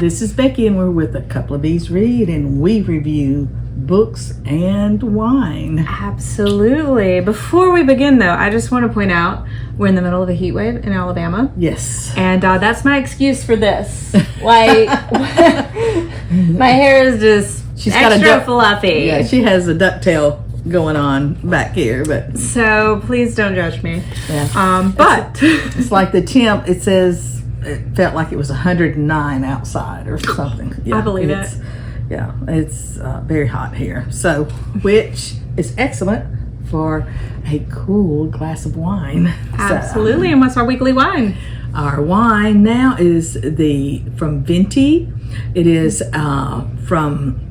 This is Becky, and we're with A Couple of Bees Read, and we review books and wine. Absolutely. Before we begin, though, I just want to point out we're in the middle of a heat wave in Alabama. Yes. And that's my excuse for this. Like, my hair is just extra fluffy. Yeah, she has a ducktail going on back here, but so please don't judge me. Yeah. But it's like the temp. It says it felt like it was 109 outside or something. Yeah, I believe it. Yeah, it's very hot here. So, which is excellent for a cool glass of wine. Absolutely. So, and what's our weekly wine? Our wine now is from Venti. It is from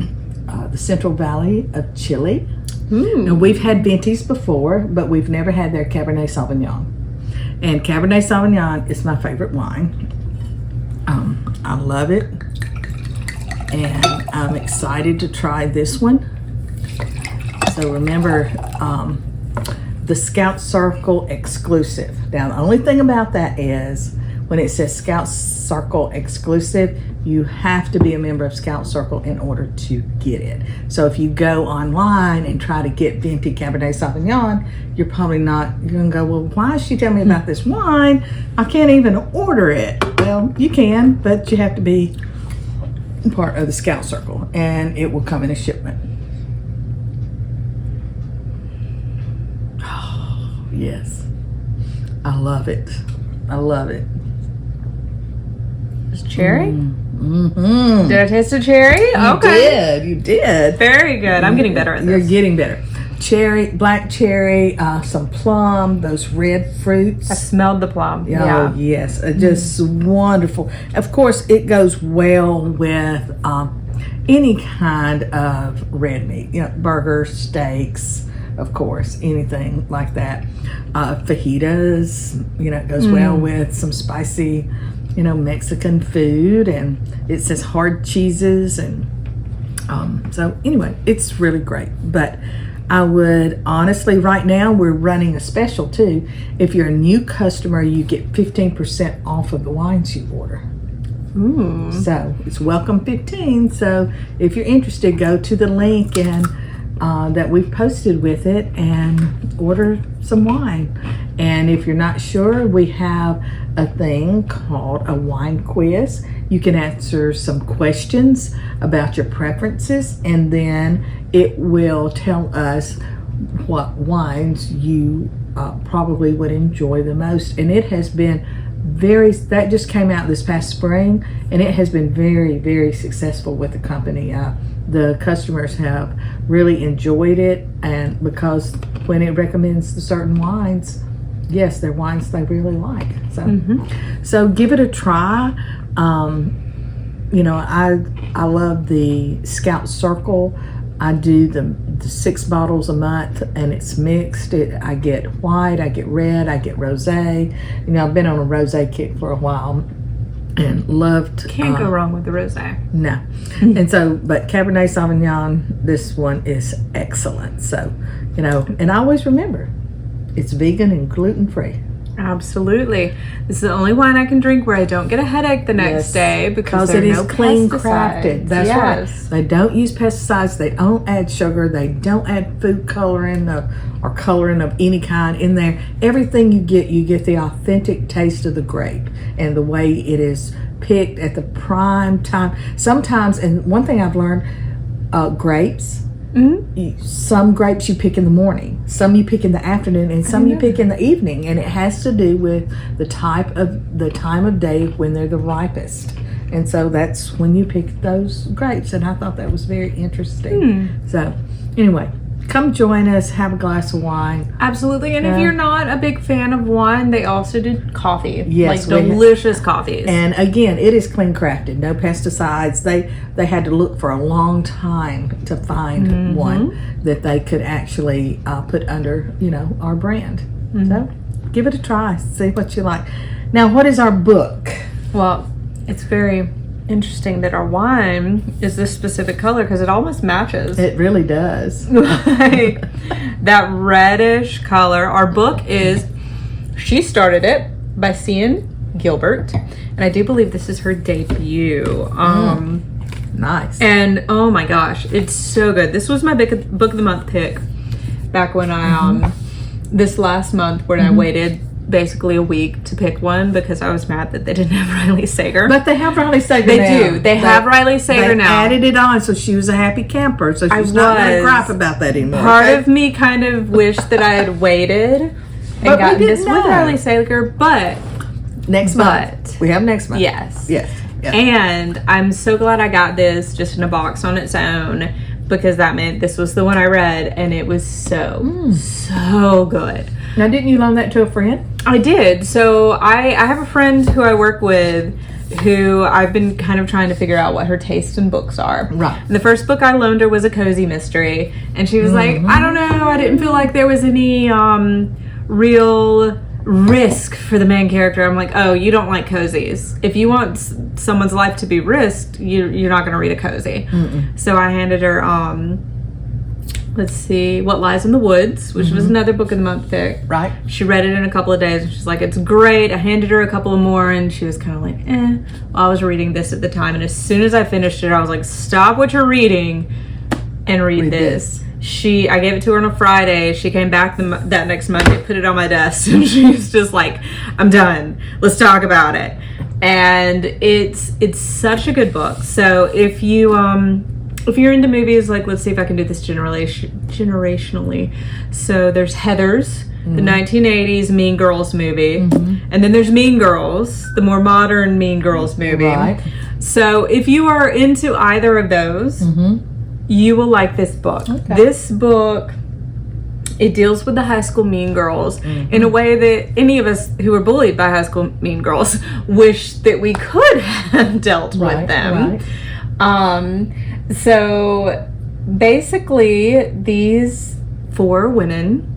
the Central Valley of Chile. Now, we've had Ventis before, but we've never had their Cabernet Sauvignon. And Cabernet Sauvignon is my favorite wine. I love it. And I'm excited to try this one. So remember, the Scout Circle exclusive. Now, the only thing about that is when it says Scout Circle exclusive, you have to be a member of Scout Circle in order to get it. So if you go online and try to get Venti Cabernet Sauvignon, you're probably not, you're gonna go, well, why is she telling me about this wine? I can't even order it. Well, you can, but you have to be part of the Scout Circle, and it will come in a shipment. Oh, yes. I love it. I love it. Is cherry? Mm-hmm. Did I taste a cherry? You did. Very good. I'm getting better at this. You're getting better. Cherry, black cherry, some plum, those red fruits. I smelled the plum. Oh, yeah. Yes. Just wonderful. Of course, it goes well with any kind of red meat. You know, burgers, steaks, of course, anything like that. Fajitas, you know, it goes well with some spicy, you know, Mexican food, and it says hard cheeses, and so anyway, it's really great. But I would honestly, right now we're running a special too. If you're a new customer, you get 15% off of the wines you order. Ooh. So it's welcome 15. So if you're interested, go to the link and that we've posted with it and order some wine. And if you're not sure, we have a thing called a wine quiz. You can answer some questions about your preferences, and then it will tell us what wines you probably would enjoy the most. And it has been that just came out this past spring, and it has been very, very successful with the company. The customers have really enjoyed it, and because when it recommends the certain wines, yes, they're wines they really like. So, so give it a try. You know, I love the Scout Circle. I do the 6 bottles a month, and it's mixed. I get white, I get red, I get rosé. You know, I've been on a rosé kick for a while and loved. Can't go wrong with the rosé. No. And so, but Cabernet Sauvignon, this one is excellent. So, you know, and I always remember, it's vegan and gluten-free. Absolutely. This is the only wine I can drink where I don't get a headache the next day because it is no clean pesticides. crafted. That's right. They don't use pesticides. They don't add sugar. They don't add food coloring or coloring of any kind in there. Everything you get the authentic taste of the grape and the way it is picked at the prime time. Sometimes, and one thing I've learned, grapes. Some grapes you pick in the morning, some you pick in the afternoon, and some you pick in the evening, and it has to do with the time of day when they're the ripest. And so that's when you pick those grapes, and I thought that was very interesting. So anyway, come join us, have a glass of wine. Absolutely. And if you're not a big fan of wine, they also do coffee. Yes, like delicious coffees. And again, it is clean crafted, no pesticides. They had to look for a long time to find one that they could actually put under, you know, our brand. So give it a try, see what you like. Now, what is our book? Well, it's very interesting that our wine is this specific color because it almost matches. It really does. Like that reddish color. Our book is, she started it by seeing Gilbert, and I do believe this is her debut. Nice. And oh my gosh, it's so good. This was my book of the month pick back when I this last month when I waited basically a week to pick one because I was mad that they didn't have Riley Sager. But they have Riley Sager They now. do. They have Riley Sager now. Added it on, so she was a happy camper. So she's not going to gripe about that anymore. Part of me kind of wished that I had waited and gotten this with Riley Sager, but next month. We have next month. Yes. Yes. And I'm so glad I got this just in a box on its own because that meant this was the one I read and it was so good. Now, didn't you loan that to a friend? I did. So I have a friend who I work with who I've been kind of trying to figure out what her taste in books are. Right. The first book I loaned her was a cozy mystery. And she was like, I don't know. I didn't feel like there was any real risk for the main character. I'm like, oh, you don't like cozies. If you want someone's life to be risked, you're not going to read a cozy. So I handed her let's see, What Lies in the Woods, which was another book of the month pick. Right. She read it in a couple of days and she's like, it's great. I handed her a couple of more and she was kind of like, Well, I was reading this at the time, and as soon as I finished it, I was like, stop what you're reading and read this. I gave it to her on a Friday. She came back that next Monday, put it on my desk, and she's just like, I'm done. Let's talk about it. And it's such a good book. So if you're into movies, like, let's see if I can do this generationally. So there's Heathers, the 1980s Mean Girls movie. And then there's Mean Girls, the more modern Mean Girls movie. Right. So if you are into either of those, you will like this book. Okay. This book, it deals with the high school mean girls in a way that any of us who were bullied by high school mean girls wish that we could have dealt with them. So basically, these 4 women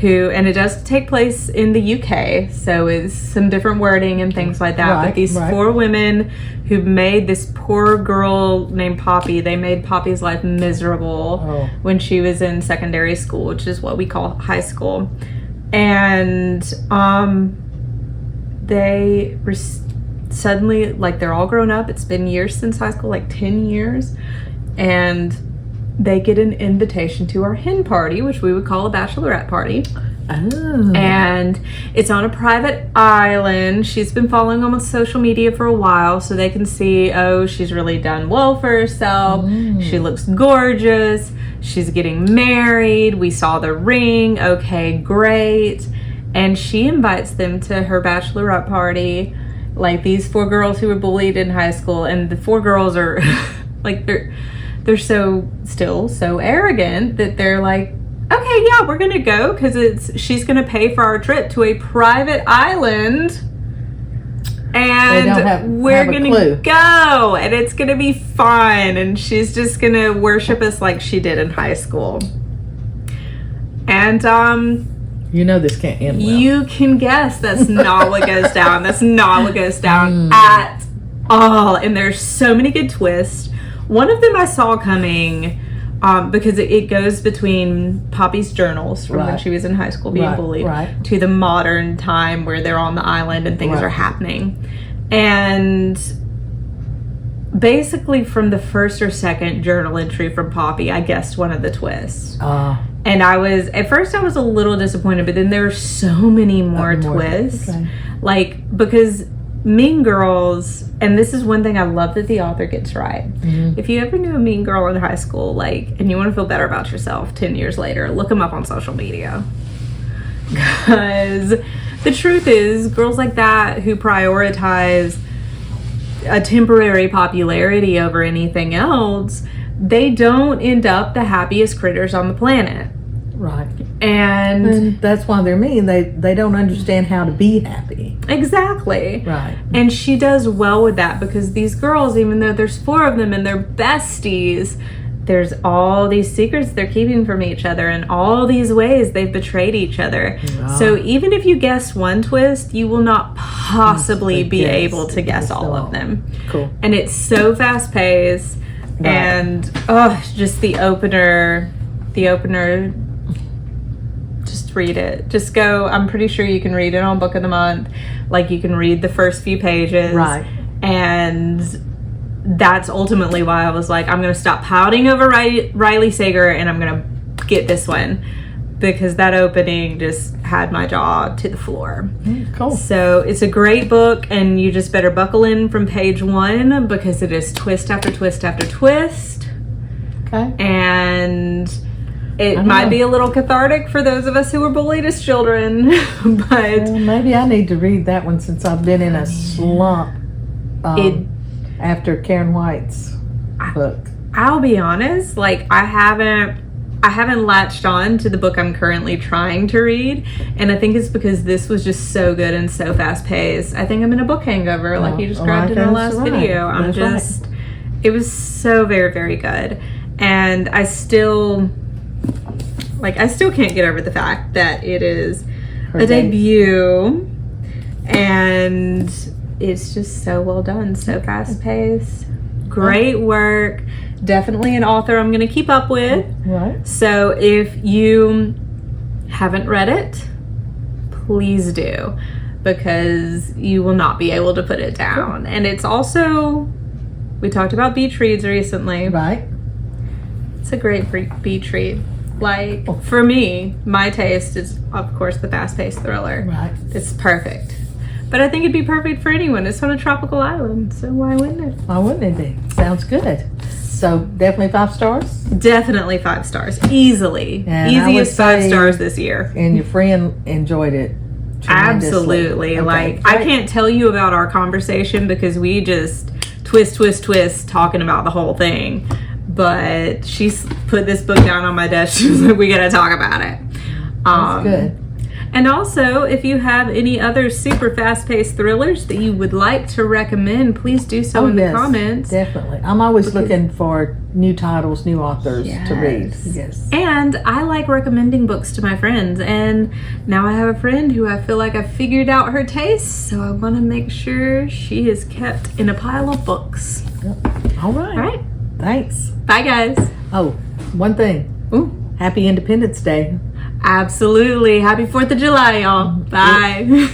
who, and it does take place in the UK, so it's some different wording and things like that, but these 4 women who made this poor girl named Poppy, they made Poppy's life miserable when she was in secondary school, which is what we call high school. And they were suddenly, like, they're all grown up. It's been years since high school, like 10 years. And they get an invitation to our hen party, which we would call a bachelorette party. And it's on a private island. She's been following them on social media for a while so they can see, she's really done well for herself. She looks gorgeous. She's getting married. We saw the ring. Okay, great. And she invites them to her bachelorette party. Like, these 4 girls who were bullied in high school, and the 4 girls are like, they're still so arrogant that they're like, okay, yeah, we're gonna go because she's gonna pay for our trip to a private island, and we're gonna go, and it's gonna be fun, and she's just gonna worship us like she did in high school. And you know this can't end well. You can guess that's not what goes down. That's not what goes down at all. And there's so many good twists. One of them I saw coming because it goes between Poppy's journals from when she was in high school being bullied to the modern time where they're on the island and things are happening. And basically from the first or second journal entry from Poppy, I guessed one of the twists. And at first I was a little disappointed, but then there were so many more twists. Like, because Mean Girls, and this is one thing I love that the author gets right. If you ever knew a mean girl in high school, like, and you want to feel better about yourself 10 years later, look them up on social media. Because the truth is, girls like that who prioritize a temporary popularity over anything else, they don't end up the happiest critters on the planet. Right. And that's why they're mean. They don't understand how to be happy. Exactly. Right. And she does well with that because these girls, even though there's 4 of them and they're besties, there's all these secrets they're keeping from each other and all these ways they've betrayed each other. So even if you guess one twist, you will not possibly be able to guess all of them. Cool. And it's so fast paced. And just the opener just read it. Just go. I'm pretty sure you can read it on Book of the Month. Like, you can read the first few pages. Right. And that's ultimately why I was like, I'm going to stop pouting over Riley Sager and I'm going to get this one. Because that opening just had my jaw to the floor. Cool. So it's a great book, and you just better buckle in from page 1 because it is twist after twist after twist. Okay. And it might be a little cathartic for those of us who were bullied as children. But well, maybe I need to read that one since I've been in a slump after Karen White's book. I'll be honest, like, I haven't latched on to the book I'm currently trying to read, and I think it's because this was just so good and so fast paced. I think I'm in a book hangover, like you described in the last video. It was so very, very good, and I still can't get over the fact that it is a debut, and it's just so well done, so fast paced, great work. Definitely an author I'm going to keep up with. Right. So if you haven't read it, please do, because you will not be able to put it down. And it's also, we talked about beach reads recently. Right. It's a great beach read. Like, for me, my taste is, of course, the fast-paced thriller. Right. It's perfect. But I think it'd be perfect for anyone. It's on a tropical island, so why wouldn't it? Why wouldn't it be? Sounds good. So definitely 5 stars? Definitely 5 stars. Easily. And Easiest 5 stars this year. And your friend enjoyed it tremendously. Absolutely. Okay, like, great. I can't tell you about our conversation because we just twist talking about the whole thing. But she put this book down on my desk. She was like, we gotta talk about it. That's good. And also, if you have any other super fast-paced thrillers that you would like to recommend, please do so in the comments. Definitely. I'm always looking for new titles, new authors to read. Yes. And I like recommending books to my friends. And now I have a friend who I feel like I've figured out her taste. So I want to make sure she is kept in a pile of books. All right. All right. Thanks. Bye, guys. Oh, one thing. Ooh. Happy Independence Day. Absolutely. Happy 4th of July, y'all. Bye.